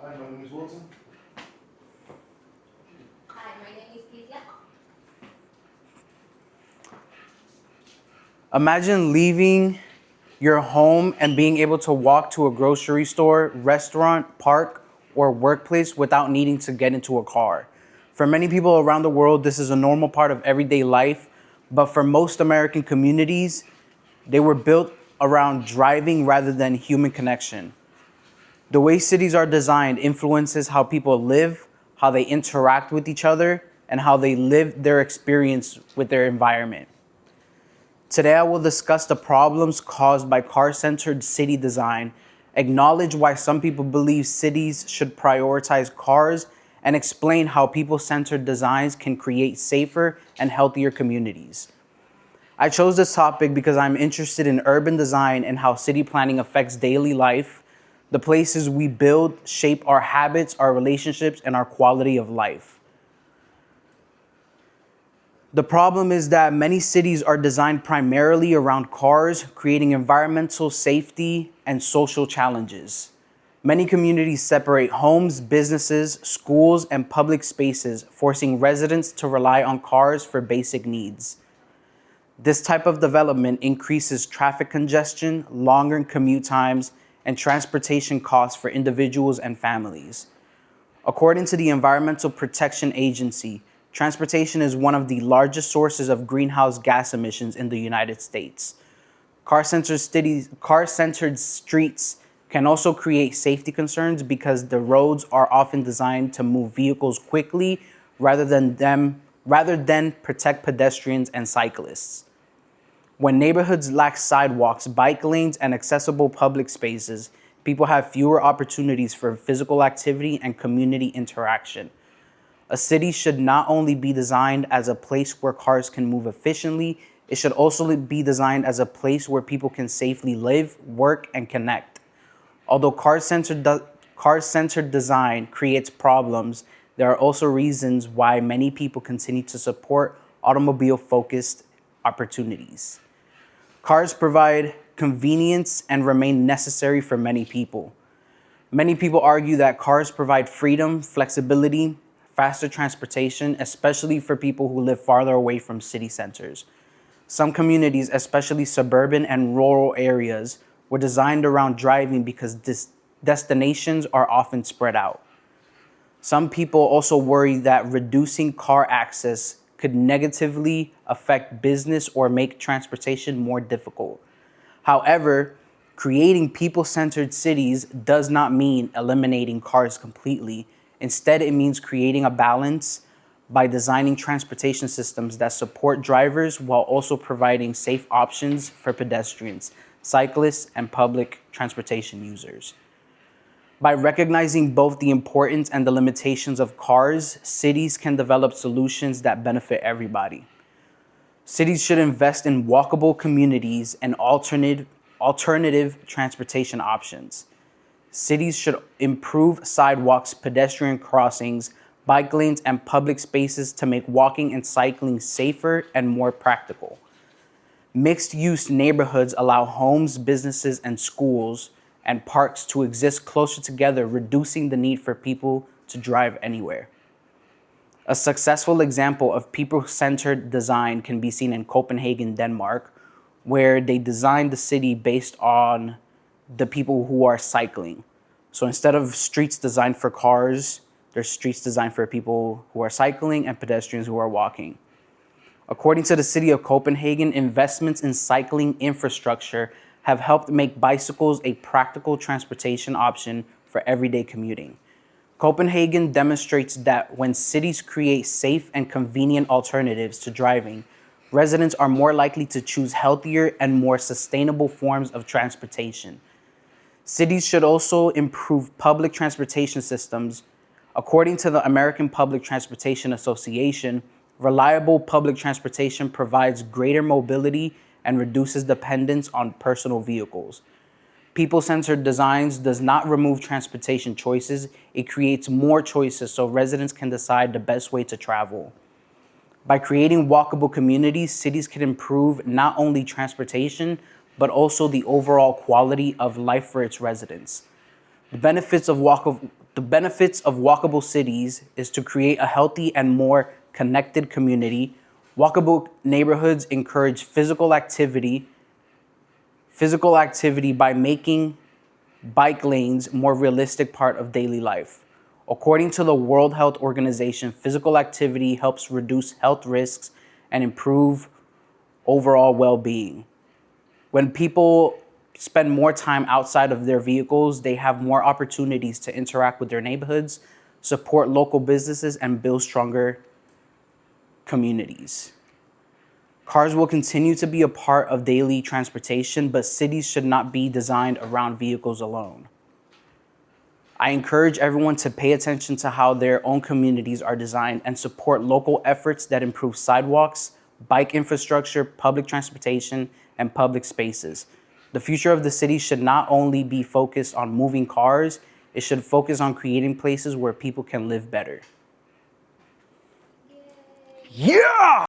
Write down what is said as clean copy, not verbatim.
Hi, my name is Wilson. Hi, my name is Kizia. Imagine leaving your home and being able to walk to a grocery store, restaurant, park, or workplace without needing to get into a car. For many people around the world, this is a normal part of everyday life, but for most American communities, they were built around driving rather than human connection. The way cities are designed influences how people live, how they interact with each other, and how they live their experience with their environment. Today, I will discuss the problems caused by car-centered city design, acknowledge why some people believe cities should prioritize cars, and explain how people-centered designs can create safer and healthier communities. I chose this topic because I'm interested in urban design and how city planning affects daily life. The places we build shape our habits, our relationships, and our quality of life. The problem is that many cities are designed primarily around cars, creating environmental safety and social challenges. Many communities separate homes, businesses, schools, and public spaces, forcing residents to rely on cars for basic needs. This type of development increases traffic congestion, longer commute times, and transportation costs for individuals and families. According to the Environmental Protection Agency, transportation is one of the largest sources of greenhouse gas emissions in the United States. Car-centered streets can also create safety concerns because the roads are often designed to move vehicles quickly rather than protect pedestrians and cyclists. When neighborhoods lack sidewalks, bike lanes, and accessible public spaces, people have fewer opportunities for physical activity and community interaction. A city should not only be designed as a place where cars can move efficiently, it should also be designed as a place where people can safely live, work, and connect. Although car-centered design creates problems, there are also reasons why many people continue to support automobile-focused opportunities. Cars provide convenience and remain necessary for many people. Many people argue that cars provide freedom, flexibility, faster transportation, especially for people who live farther away from city centers. Some communities, especially suburban and rural areas, were designed around driving because destinations are often spread out. Some people also worry that reducing car access could negatively affect business or make transportation more difficult. However, creating people-centered cities does not mean eliminating cars completely. Instead, it means creating a balance by designing transportation systems that support drivers while also providing safe options for pedestrians, cyclists, and public transportation users. By recognizing both the importance and the limitations of cars, cities can develop solutions that benefit everybody. Cities should invest in walkable communities and alternative transportation options. Cities should improve sidewalks, pedestrian crossings, bike lanes, and public spaces to make walking and cycling safer and more practical. Mixed-use neighborhoods allow homes, businesses, and schools and parks to exist closer together, reducing the need for people to drive anywhere. A successful example of people-centered design can be seen in Copenhagen, Denmark, where they designed the city based on the people who are cycling. So instead of streets designed for cars, there's streets designed for people who are cycling and pedestrians who are walking. According to the city of Copenhagen, investments in cycling infrastructure have helped make bicycles a practical transportation option for everyday commuting. Copenhagen demonstrates that when cities create safe and convenient alternatives to driving, residents are more likely to choose healthier and more sustainable forms of transportation. Cities should also improve public transportation systems. According to the American Public Transportation Association, reliable public transportation provides greater mobility and reduces dependence on personal vehicles. People-centered designs does not remove transportation choices, it creates more choices so residents can decide the best way to travel. By creating walkable communities, cities can improve not only transportation, but also the overall quality of life for its residents. The benefits of walkable cities is to create a healthy and more connected community. Walkable neighborhoods encourage physical activity by making bike lanes more realistic part of daily life. According to the World Health Organization, physical activity helps reduce health risks and improve overall well-being. When people spend more time outside of their vehicles, they have more opportunities to interact with their neighborhoods, support local businesses, and build stronger communities. Cars will continue to be a part of daily transportation, but cities should not be designed around vehicles alone. I encourage everyone to pay attention to how their own communities are designed and support local efforts that improve sidewalks, bike infrastructure, public transportation, and public spaces. The future of the city should not only be focused on moving cars, it should focus on creating places where people can live better. Yeah!